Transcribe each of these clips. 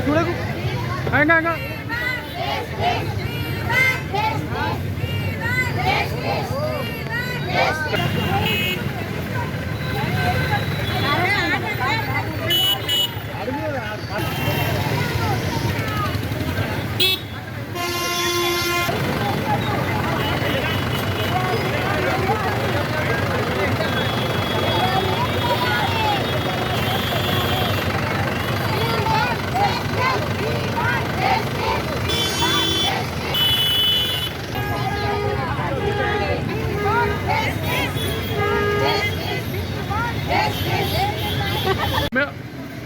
చూడకు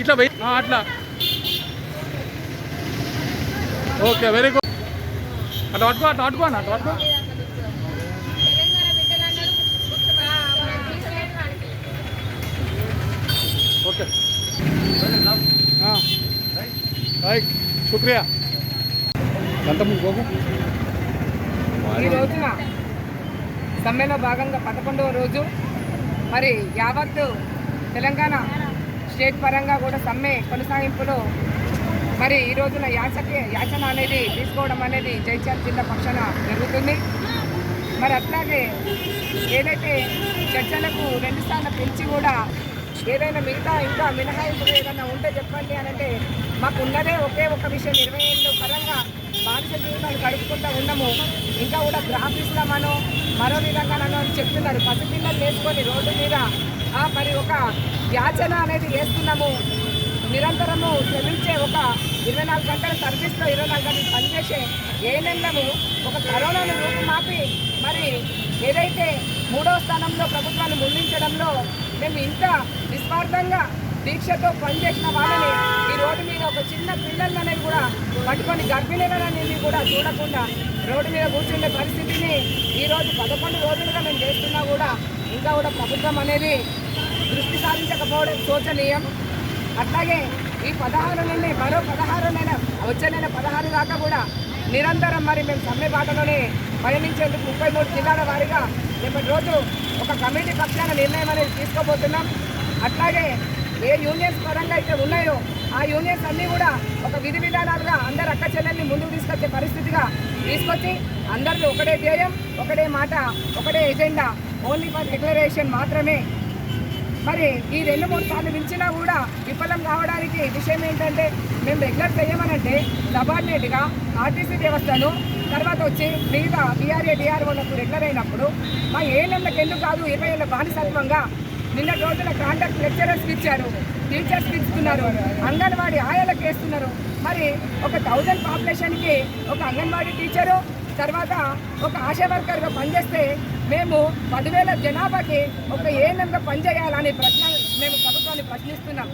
ఇట్లా పోయి అట్లా ఓకే వెరీ గుడ్ అట్లా పట్టుకో అట్లా పట్టుకో అన్న అట్లా పట్టుకో ఓకే రైట్ శుక్రియా ఎంత ముందు ఈ రోజున సమ్మెలో భాగంగా 11వ రోజు మరి యావత్తు తెలంగాణ స్టేట్ పరంగా కూడా సమ్మె కొనసాగింపులో మరి ఈ రోజున యాచన అనేది తీసుకోవడం అనేది జైత్యాల జిల్లా పక్షాన జరుగుతుంది. మరి అట్లాగే ఏదైతే చర్చలకు 2 సార్లు పెంచి కూడా ఏదైనా మిగతా ఇంకా మినహాయింపులు ఏదైనా ఉంటే చెప్పండి అని అంటే మాకు ఉన్నదే ఒకే ఒక విషయం 20 ఏళ్ళు పరంగా బాధిత జీవితాలు గడుపుకుంటూ ఉన్నాము. ఇంకా కూడా గ్రాఫిస్తామనో మరో విధంగానో అని చెప్తున్నారు. పసిపిల్లలు వేసుకొని రోడ్డు మీద మరి ఒక యాచన అనేది వేస్తున్నాము. నిరంతరము శ్రమించే ఒక 24 గంటల సర్వీస్లో 24 గంటలు పనిచేసే ఏఎన్ఎంలను ఒక కరోనాను రూపుమాపి మరి ఏదైతే 3వ స్థానంలో ప్రభుత్వాన్ని ముందుంచడంలో మేము ఇంత నిస్వార్థంగా దీక్షతో పనిచేసిన వాళ్ళని ఈ రోడ్డు మీద ఒక చిన్న పిల్లలు అనేది కూడా పట్టుకొని గర్భిణీలనేది కూడా చూడకుండా రోడ్డు మీద కూర్చుండే పరిస్థితిని ఈరోజు 11 రోజులుగా మేము చేస్తున్నా కూడా ఇంకా కూడా ప్రభుత్వం అనేది దృష్టి సారించకపోవడం శోచనీయం. అట్లాగే ఈ 16 నుండి మరో 16 నెల వచ్చే నెల 16 దాకా కూడా నిరంతరం మరి మేము సమ్మె బాటలోనే పయనించేందుకు 33 జిల్లాల వారీగా రేపటి రోజు ఒక కమిటీ పక్షాన నిర్ణయం అనేది తీసుకోబోతున్నాం. అట్లాగే ఏ యూనియన్స్ పరంగా అయితే ఉన్నాయో ఆ యూనియన్స్ అన్నీ కూడా ఒక విధి విధానాలుగా అందరు అక్క చెల్లెల్ని ముందుకు తీసుకొచ్చే పరిస్థితిగా తీసుకొచ్చి అందరికీ ఒకటే ధ్యేయం, ఒకటే మాట, ఒకటే ఎజెండా, ఓన్లీ ఫర్ డిక్లరేషన్ మాత్రమే. మరి ఈ 2-3 సార్లు మించినా కూడా విఫలం కావడానికి విషయం ఏంటంటే మేము రెగ్యులర్ చేయమనంటే సబార్డినేట్గా ఆర్టీసీ వ్యవస్థను తర్వాత వచ్చి మిగతా బీఆర్ఏ డిఆర్ఓలకు రెగ్యులర్ అయినప్పుడు మా ఏఎన్ఎంలకు ఎందుకు కాదు 20 ఏళ్ళ బానిసత్వంగా నిన్న రోజున కాంట్రాక్ట్ లెక్చరర్స్కి ఇచ్చారు, టీచర్స్కి ఇస్తున్నారు, అంగన్వాడీ ఆయాలకు వేస్తున్నారు. మరి ఒక 1000 పాపులేషన్కి ఒక అంగన్వాడీ టీచరు తర్వాత ఒక ఆశా వర్కర్గా పనిచేస్తే మేము 10,000 జనాభాకి ఒక ఏఎన్ఎంగా పనిచేయాలనే ప్రశ్న మేము ప్రభుత్వాన్ని ప్రశ్నిస్తున్నాం.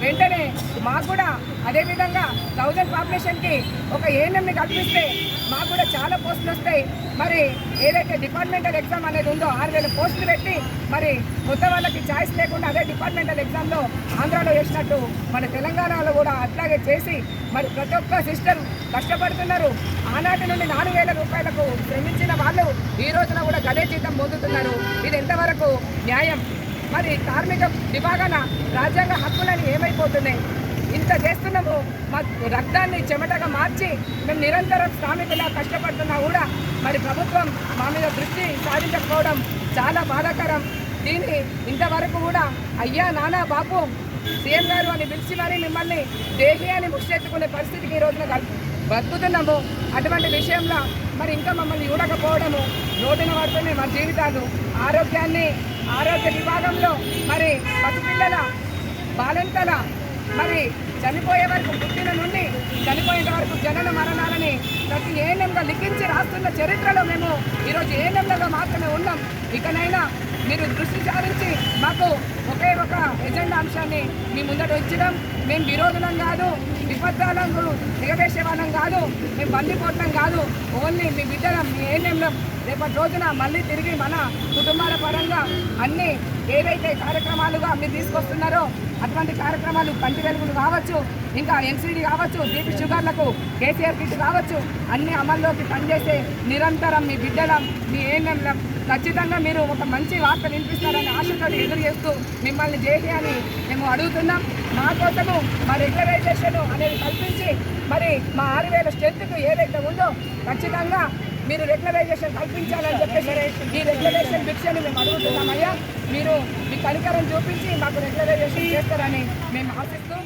వెంటనే మాకు కూడా అదేవిధంగా 1000 పాపులేషన్కి ఒక ఏఎన్ఎంని కల్పిస్తే మాకు కూడా చాలా పోస్టులు వస్తాయి. మరి ఏదైతే డిపార్ట్మెంటల్ ఎగ్జామ్ అనేది ఉందో 6,000 పోస్టులు పెట్టి మరి కొత్త వాళ్ళకి ఛాయిస్ లేకుండా అదే డిపార్ట్మెంటల్ ఎగ్జామ్లో ఆంధ్రాలో వేసినట్టు మన తెలంగాణలో కూడా అట్లాగే చేసి మరి ప్రతి ఒక్క సిస్టర్ కష్టపడుతున్నారు. ఆనాటి నుండి 4,000 రూపాయలకు శ్రమించిన వాళ్ళు ఈ రోజున కూడా గదే జీతం పొందుతున్నారు. ఇది ఎంతవరకు న్యాయం? మరి కార్మిక విభాగాన రాజ్యాంగ హక్కులని ఏమైపోతున్నాయి? ఇంత చేస్తున్నాము, మా రక్తాన్ని చెమటగా మార్చి మేము నిరంతరం శ్రామికులా కష్టపడుతున్నా కూడా మరి ప్రభుత్వం మా మీద దృష్టి సాధించకపోవడం చాలా బాధాకరం. దీన్ని ఇంతవరకు కూడా అయ్యా నానా బాపు సీఎం గారు అని పిలిచి మరి మిమ్మల్ని దేహి అని ముష్టెత్తుకునే పరిస్థితికి ఈ రోజున బతుకుతున్నాము. అటువంటి విషయంలో మరి ఇంకా మమ్మల్ని చూడకపోవడము రోడ్డున పడుతున్నాయి మా జీవితాలు. ఆరోగ్య విభాగంలో మరి పసిపిల్లల బాలింతల మరి చనిపోయే వరకు పుట్టిన నుండి చనిపోయేంత వరకు జనన మరణాలని ప్రతి ఏఎన్ఎంగా లిఖించి రాస్తున్న చరిత్రలో మేము ఈరోజు ఏఎన్ఎంలుగా మాత్రమే ఉన్నాం. ఇకనైనా మీరు దృష్టి సారించి మాకు ఒకే ఒక ఎజెండా అంశాన్ని మీ ముందట ఇచ్చడం. మేము విరోధులం కాదు, విపత్తాలను దిగవేసే వాళ్ళం కాదు, మేము బందిపోవటం కాదు. ఓన్లీ మీ బిడ్డలం, మీ ఏఎన్ఎంలం రేపటి రోజున మళ్ళీ తిరిగి మన కుటుంబాల పరంగా అన్ని ఏవైతే కార్యక్రమాలుగా మీరు తీసుకొస్తున్నారో అటువంటి కార్యక్రమాలు కంటి వెలుగులు కావచ్చు, ఇంకా ఎన్సీడీ కావచ్చు, బీపీ షుగర్లకు కేసీఆర్ కిట్ కావచ్చు, అన్ని అమల్లోకి పనిచేసే నిరంతరం మీ బిడ్డలం, మీ ఏఎన్ఎంలం ఖచ్చితంగా మీరు ఒక మంచి వార్త వినిపిస్తారని ఆశతో ఎదురు చేస్తూ మిమ్మల్ని జేహి అని మేము అడుగుతున్నాం. మా కోసము మా రెగ్యులరైజేషన్ అనేది కల్పించి మరి మా 6000 స్ట్రెంత్కు ఏదైతే ఉందో ఖచ్చితంగా మీరు రెగ్యులరైజేషన్ కల్పించాలని చెప్పేసి ఈ రెగ్యులరేషన్ భిక్షని మేము అడుగుతున్నామయ్యా. మీరు మీ కనికరం చూపించి మాకు రెగ్యులరైజేషన్ చేస్తారని మేము ఆశిస్తూ